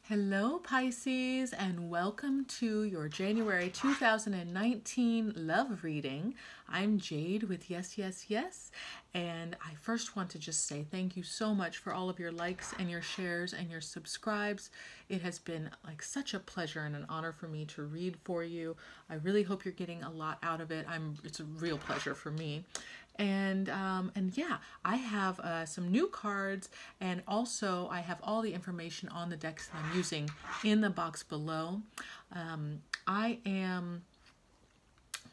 Hello, Pisces, and welcome to your January 2019 love reading. I'm Jade with yesYesYes, and I first want to just say thank you so much for all of your likes and your shares and your subscribes. It has been like such a pleasure and an honor for me to read for you. I really hope you're getting a lot out of it. It's a real pleasure for me. And yeah, I have some new cards, and also I have all the information on the decks that I'm using in the box below. I am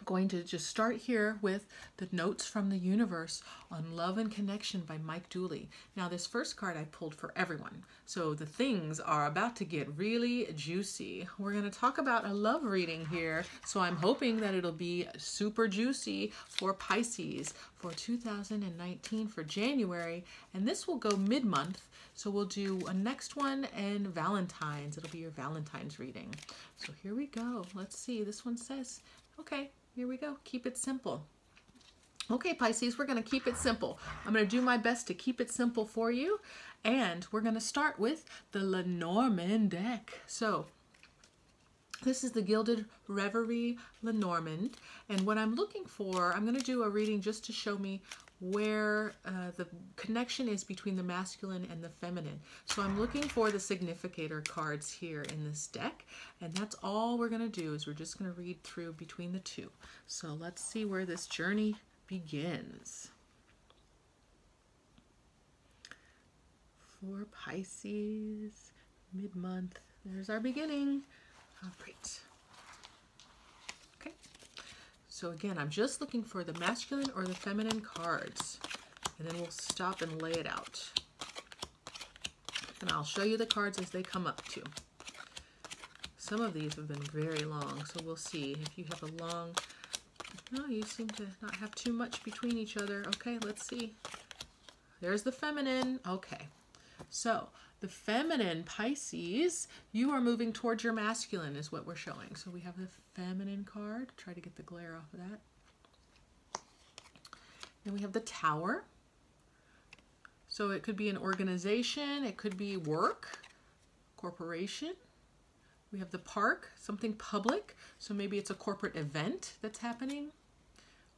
going to just start here with the Notes from the Universe on Love and Connection by Mike Dooley. Now, this first card I pulled for everyone, so the things are about to get really juicy. We're going to talk about a love reading here, so I'm hoping that it'll be super juicy for Pisces for 2019 for January, and this will go mid-month, so we'll do a next one and Valentine's. It'll be your Valentine's reading. So here we go. Let's see. This one says, okay, here we go. Keep it simple. Okay, Pisces, we're going to keep it simple. I'm going to do my best to keep it simple for you. And we're going to start with the Lenormand deck. So this is the Gilded Reverie Lenormand. And what I'm looking for, I'm going to do a reading just to show me where the connection is between the masculine and the feminine. So I'm looking for the significator cards here in this deck, and that's all we're going to do is we're just going to read through between the two. So let's see where this journey begins. For Pisces, mid-month, there's our beginning. All right. So again, I'm just looking for the masculine or the feminine cards, and then we'll stop and lay it out. And I'll show you the cards as they come up too. Some of these have been very long, so we'll see. If you have a long, no, you seem to not have too much between each other. Okay, let's see. There's the feminine. Okay, so the feminine, Pisces, you are moving towards your masculine is what we're showing. So we have the feminine card. Try to get the glare off of that. Then we have the Tower. So it could be an organization. It could be work, corporation. We have the Park, something public. So maybe it's a corporate event that's happening.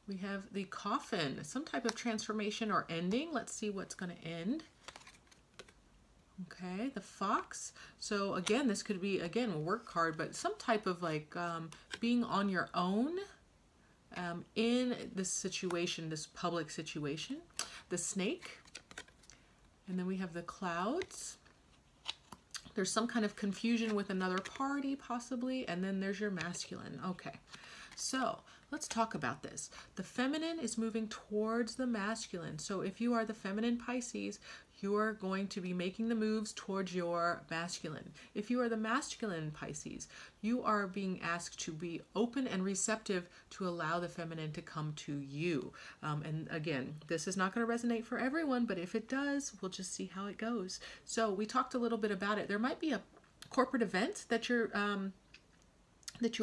We have the Coffin, some type of transformation or ending. Let's see what's going to end. Okay, the Fox. So again, this could be, again, a work card, but some type of like being on your own in this situation, this public situation. The Snake. And then we have the Clouds. There's some kind of confusion with another party, possibly. And then there's your masculine. Okay, so let's talk about this. The feminine is moving towards the masculine. So if you are the feminine Pisces, you are going to be making the moves towards your masculine. If you are the masculine Pisces, you are being asked to be open and receptive to allow the feminine to come to you. And again, this is not going to resonate for everyone, but if it does, we'll just see how it goes. So we talked a little bit about it. There might be a corporate event that you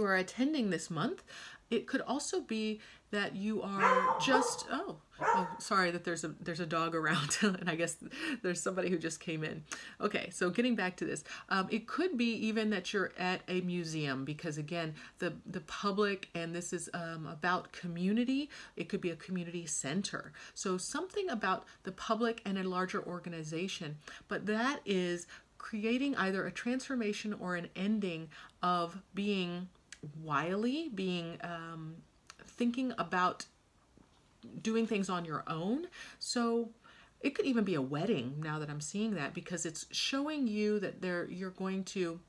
are attending this month. It could also be that you are just, oh, sorry that there's a dog around and I guess there's somebody who just came in. Okay, so getting back to this, it could be even that you're at a museum because again, the public, and this is about community. It could be a community center. So something about the public and a larger organization, but that is creating either a transformation or an ending of being wily, being thinking about doing things on your own. So it could even be a wedding now that I'm seeing that, because it's showing you that you're going to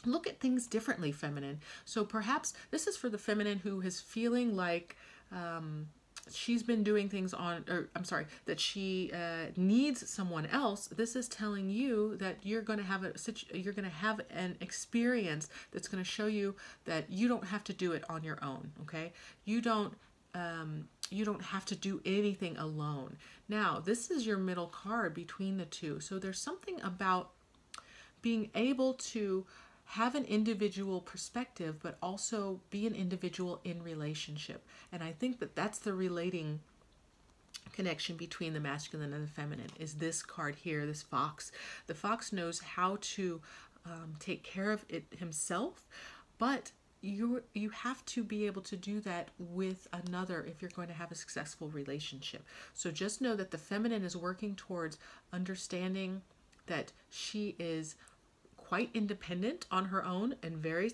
look at things differently, feminine. So perhaps this is for the feminine who is feeling like she's been doing things that she needs someone else. This is telling you that you're going to have an experience that's going to show you that you don't have to do it on your own. Okay, you don't have to do anything alone. Now, this is your middle card between the two. So there's something about being able to have an individual perspective, but also be an individual in relationship. And I think that that's the relating connection between the masculine and the feminine, is this card here, this fox. The fox knows how to take care of it himself, but you have to be able to do that with another if you're going to have a successful relationship. So just know that the feminine is working towards understanding that she is quite independent on her own and very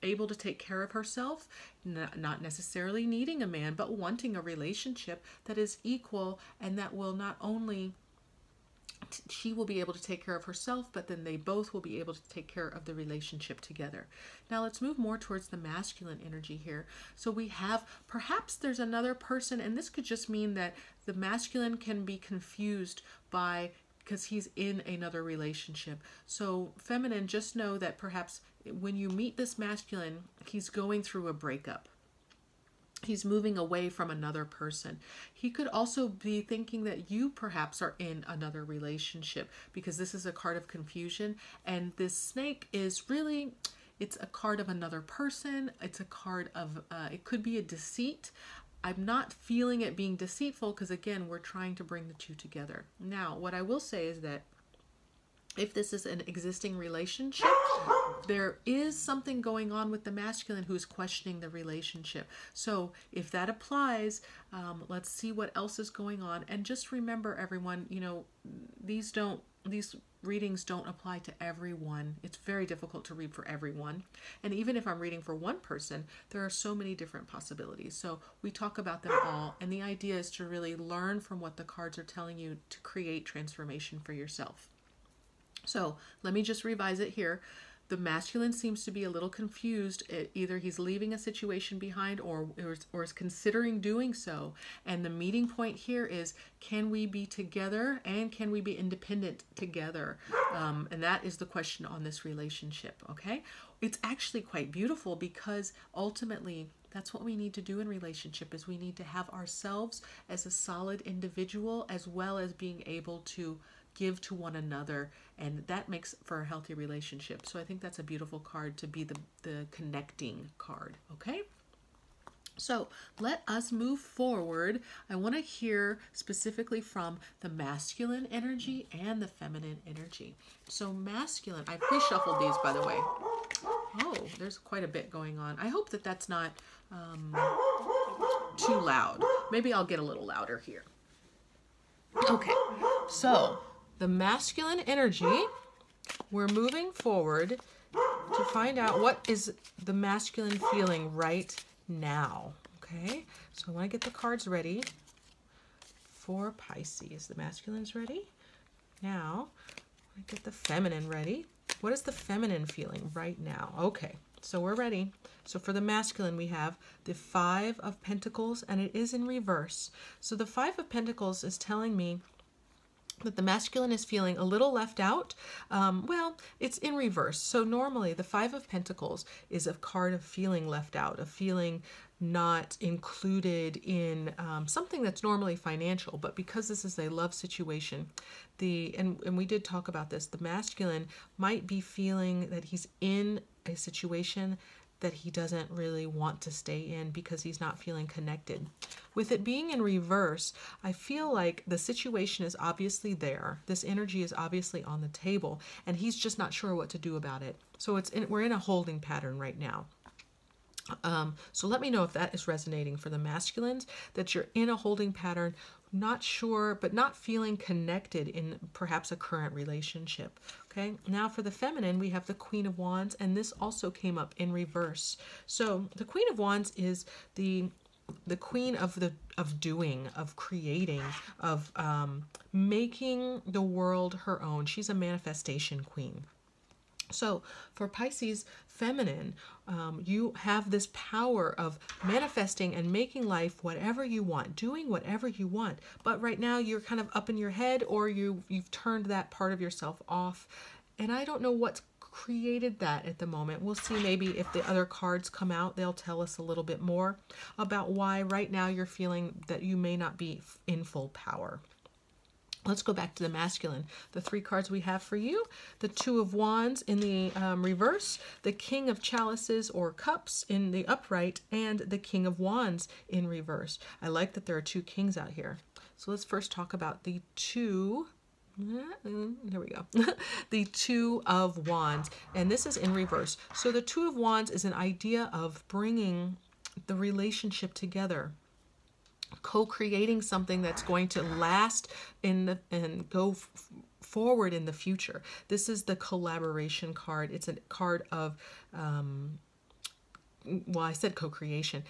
able to take care of herself, not necessarily needing a man, but wanting a relationship that is equal, and that will not only she will be able to take care of herself, but then they both will be able to take care of the relationship together. Now let's move more towards the masculine energy here. So we have, perhaps there's another person, and this could just mean that the masculine can be confused because he's in another relationship. So feminine, just know that perhaps when you meet this masculine, he's going through a breakup. He's moving away from another person. He could also be thinking that you perhaps are in another relationship, because this is a card of confusion. And this snake is really, it's a card of another person. It's a card of, it could be a deceit. I'm not feeling it being deceitful, because again, we're trying to bring the two together. Now, what I will say is that if this is an existing relationship, there is something going on with the masculine who's questioning the relationship. So if that applies, let's see what else is going on. And just remember, everyone, these readings don't apply to everyone. It's very difficult to read for everyone. And even if I'm reading for one person, there are so many different possibilities. So we talk about them all. And the idea is to really learn from what the cards are telling you to create transformation for yourself. So let me just revise it here. The masculine seems to be a little confused. Either he's leaving a situation behind or is considering doing so. And the meeting point here is, can we be together and can we be independent together? And that is the question on this relationship, okay? It's actually quite beautiful, because ultimately that's what we need to do in relationship, is we need to have ourselves as a solid individual, as well as being able to give to one another, and that makes for a healthy relationship. So I think that's a beautiful card to be the connecting card, okay? So let us move forward. I want to hear specifically from the masculine energy and the feminine energy. So masculine, I pre-shuffled these, by the way. Oh, there's quite a bit going on. I hope that that's not too loud. Maybe I'll get a little louder here. Okay, so the masculine energy, we're moving forward to find out what is the masculine feeling right now. Okay, so I want to get the cards ready for Pisces. The masculine's ready. Now, I get the feminine ready. What is the feminine feeling right now? Okay, so we're ready. So for the masculine, we have the Five of Pentacles, and it is in reverse. So the Five of Pentacles is telling me that the masculine is feeling a little left out. Well, it's in reverse. So normally the Five of Pentacles is a card of feeling left out, of feeling not included in something that's normally financial. But because this is a love situation, and we did talk about this, the masculine might be feeling that he's in a situation that he doesn't really want to stay in because he's not feeling connected. With it being in reverse, I feel like the situation is obviously there. This energy is obviously on the table, and he's just not sure what to do about it. So we're in a holding pattern right now. So let me know if that is resonating for the masculines, that you're in a holding pattern, not sure, but not feeling connected in perhaps a current relationship. Okay, now for the feminine, we have the Queen of Wands, and this also came up in reverse. So the Queen of Wands is the queen of doing, of creating, of making the world her own. She's a manifestation queen. So for Pisces feminine, you have this power of manifesting and making life whatever you want, doing whatever you want. But right now you're kind of up in your head, or you've turned that part of yourself off. And I don't know what's created that at the moment. We'll see, maybe if the other cards come out, they'll tell us a little bit more about why right now you're feeling that you may not be in full power. Let's go back to the masculine. The three cards we have for you: the Two of Wands in the reverse, the King of Chalices or Cups in the upright, and the King of Wands in reverse. I like that there are two kings out here. So let's first talk about the Two There we go. The Two of Wands, and this is in reverse. So the Two of Wands is an idea of bringing the relationship together, co-creating something that's going to last and go forward in the future. This is the collaboration card. It's a card of well, I said co-creation.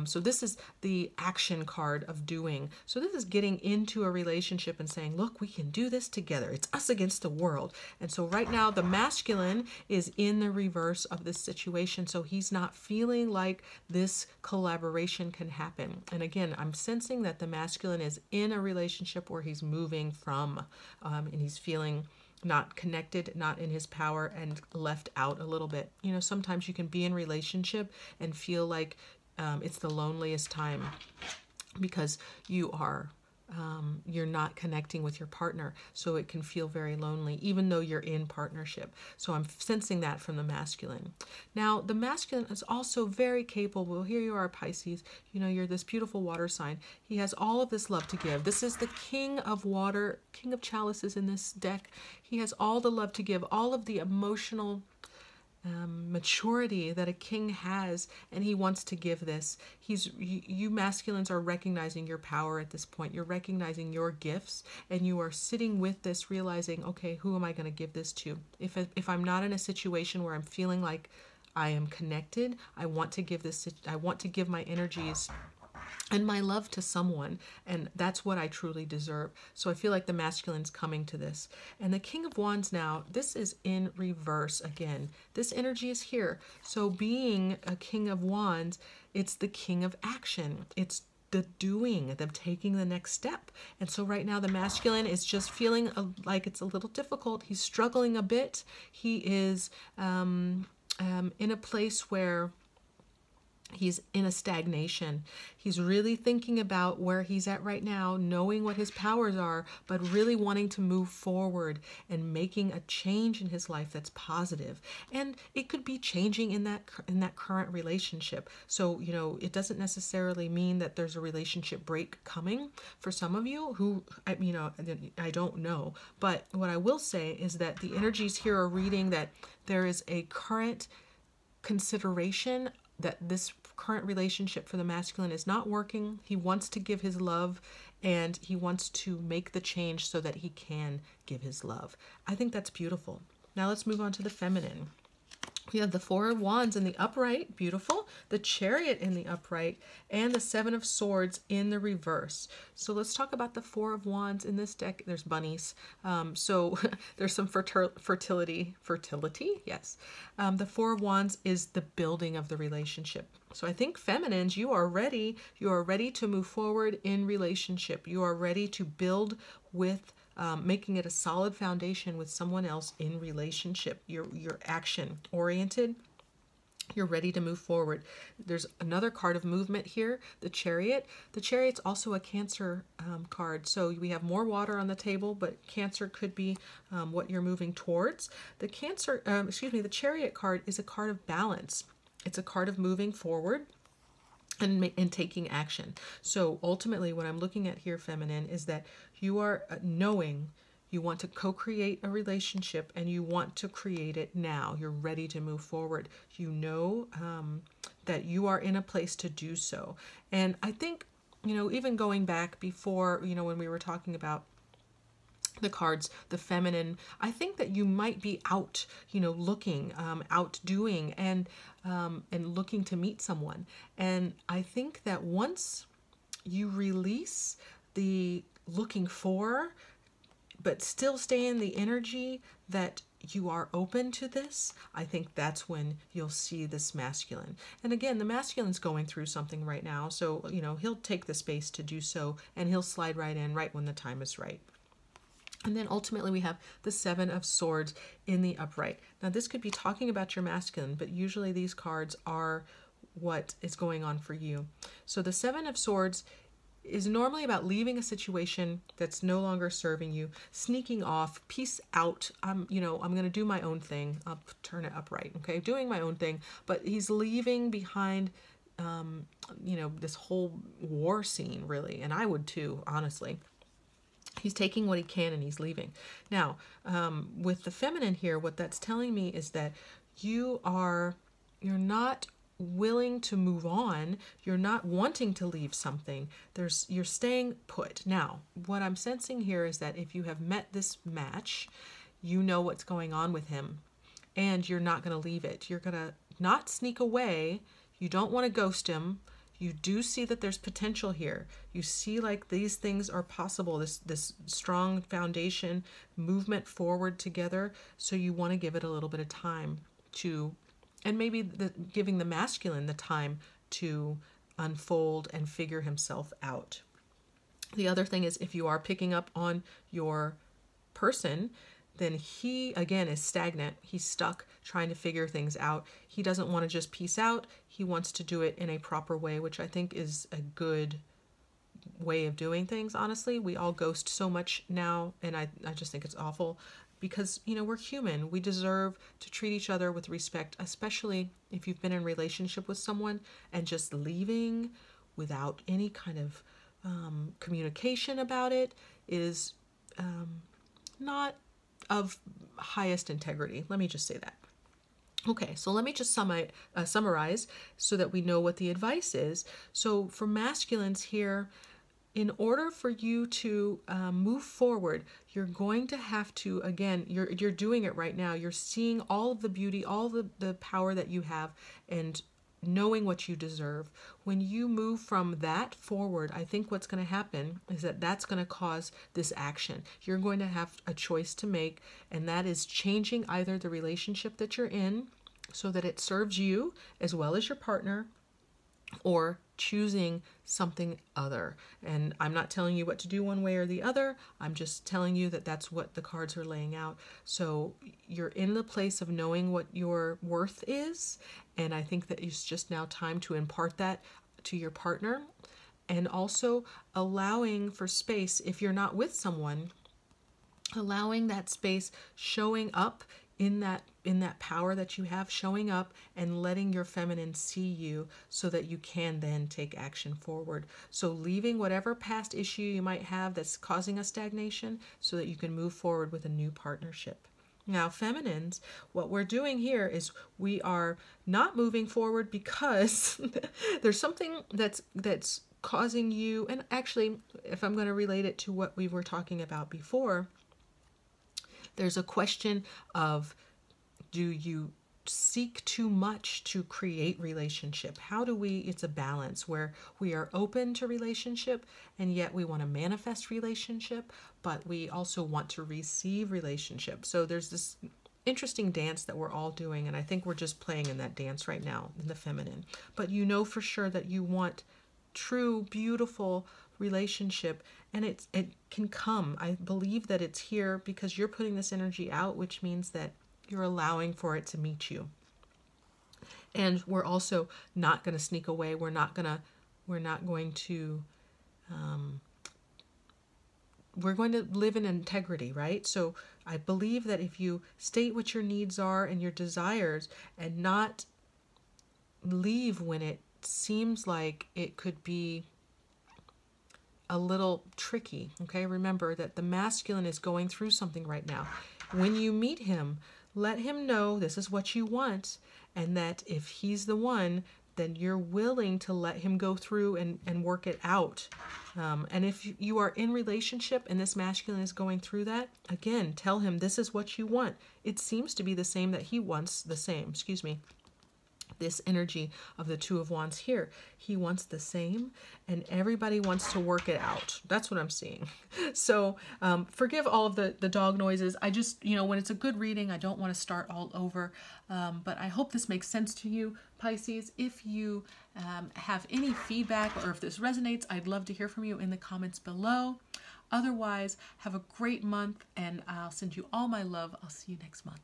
So this is the action card of doing. So this is getting into a relationship and saying, look, we can do this together. It's us against the world. And so right now the masculine is in the reverse of this situation. So he's not feeling like this collaboration can happen. And again, I'm sensing that the masculine is in a relationship where he's moving from, and he's feeling not connected, not in his power, and left out a little bit. You know, sometimes you can be in relationship and feel like it's the loneliest time because you're not connecting with your partner. So it can feel very lonely, even though you're in partnership. So I'm sensing that from the masculine. Now, the masculine is also very capable. Here you are, Pisces. You know, you're this beautiful water sign. He has all of this love to give. This is the king of water, king of chalices in this deck. He has all the love to give, all of the emotional maturity that a king has, and he wants to give this. You masculines are recognizing your power at this point. You're recognizing your gifts, and you are sitting with this, realizing, okay, who am I going to give this to? If I'm not in a situation where I'm feeling like I am connected, I want to give this. I want to give my energies and my love to someone, and that's what I truly deserve. So I feel like the masculine's coming to this. And the King of Wands now, this is in reverse again. This energy is here. So being a King of Wands, it's the king of action. It's the doing, the taking the next step. And so right now the masculine is just feeling like it's a little difficult. He's struggling a bit. He is in a place where he's in a stagnation. He's really thinking about where he's at right now, knowing what his powers are, but really wanting to move forward and making a change in his life that's positive. And it could be changing in that current relationship. So, you know, it doesn't necessarily mean that there's a relationship break coming for some of you who, you know, I don't know. But what I will say is that the energies here are reading that there is a current consideration that this current relationship for the masculine is not working. He wants to give his love, and he wants to make the change so that he can give his love. I think that's beautiful. Now let's move on to the feminine. We have the Four of Wands in the upright, beautiful, the Chariot in the upright, and the Seven of Swords in the reverse. So let's talk about the Four of Wands in this deck. There's bunnies. So there's some fertility, yes. The Four of Wands is the building of the relationship. So I think feminines, you are ready to move forward in relationship. You are ready to build with making it a solid foundation with someone else in relationship. You're action oriented. You're ready to move forward. There's another card of movement here, the Chariot. The Chariot's also a Cancer card. So we have more water on the table, but Cancer could be what you're moving towards. The Chariot card is a card of balance. It's a card of moving forward and taking action. So ultimately what I'm looking at here, feminine, is that you are knowing you want to co-create a relationship and you want to create it now. You're ready to move forward. You know that you are in a place to do so. And I think, you know, even going back before, you know, when we were talking about the cards, the feminine, I think that you might be out, you know, looking, out doing and looking to meet someone. And I think that once you release the looking for, but still stay in the energy that you are open to this, I think that's when you'll see this masculine. And again, the masculine's going through something right now. So, you know, he'll take the space to do so, and he'll slide right in right when the time is right. And then ultimately we have the Seven of Swords in the upright. Now this could be talking about your masculine, but usually these cards are what is going on for you. So the Seven of Swords is normally about leaving a situation that's no longer serving you, sneaking off, peace out. I'm going to do my own thing. I'll turn it upright. Okay. Doing my own thing, but he's leaving behind, this whole war scene really. And I would too, honestly. He's taking what he can and he's leaving. Now, with the feminine here, what that's telling me is that you're not willing to move on. You're not wanting to leave something. You're staying put. Now, what I'm sensing here is that if you have met this match, you know what's going on with him and you're not going to leave it. You're going to not sneak away. You don't want to ghost him. You do see that there's potential here. You see like these things are possible, this strong foundation, movement forward together. So you want to give it a little bit of time to, and maybe giving the masculine the time to unfold and figure himself out. The other thing is, if you are picking up on your person, then he, again, is stagnant. He's stuck trying to figure things out. He doesn't want to just peace out. He wants to do it in a proper way, which I think is a good way of doing things, honestly. We all ghost so much now, and I just think it's awful because, we're human. We deserve to treat each other with respect, especially if you've been in a relationship with someone and just leaving without any kind of communication about it is not of highest integrity. Let me just say that. Okay, so let me just summarize so that we know what the advice is. So for masculines here, in order for you to move forward, you're going to have to, again, you're doing it right now. You're seeing all of the beauty, all the power that you have, and knowing what you deserve. When you move from that forward, I think what's going to happen is that's going to cause this action. You're going to have a choice to make, and that is changing either the relationship that you're in so that it serves you as well as your partner, or choosing something other. And I'm not telling you what to do one way or the other. I'm just telling you that that's what the cards are laying out. So you're in the place of knowing what your worth is. And I think that it's just now time to impart that to your partner, and also allowing for space if you're not with someone, allowing that space, showing up in that power that you have, showing up and letting your feminine see you so that you can then take action forward. So leaving whatever past issue you might have that's causing a stagnation so that you can move forward with a new partnership. Now, feminines, what we're doing here is we are not moving forward because there's something that's causing you, and actually, if I'm going to relate it to what we were talking about before, there's a question of, do you seek too much to create relationship? It's a balance where we are open to relationship and yet we want to manifest relationship, but we also want to receive relationship. So there's this interesting dance that we're all doing, and I think we're just playing in that dance right now in the feminine. But you know for sure that you want true, beautiful relationship, and it can come. I believe that it's here because you're putting this energy out, which means that you're allowing for it to meet you. And we're also not going to sneak away. We're not going to we're going to live in integrity, right? So I believe that if you state what your needs are and your desires and not leave when it seems like it could be a little tricky, okay? Remember that the masculine is going through something right now. When you meet him, let him know this is what you want, and that if he's the one, then you're willing to let him go through and work it out. And if you are in relationship and this masculine is going through that, again, tell him this is what you want. It seems to be the same that he wants the same, this energy of the Two of Wands here. He wants the same, and everybody wants to work it out. That's what I'm seeing. So forgive all of the dog noises. I just, when it's a good reading, I don't want to start all over. But I hope this makes sense to you, Pisces. If you have any feedback or if this resonates, I'd love to hear from you in the comments below. Otherwise, have a great month, and I'll send you all my love. I'll see you next month.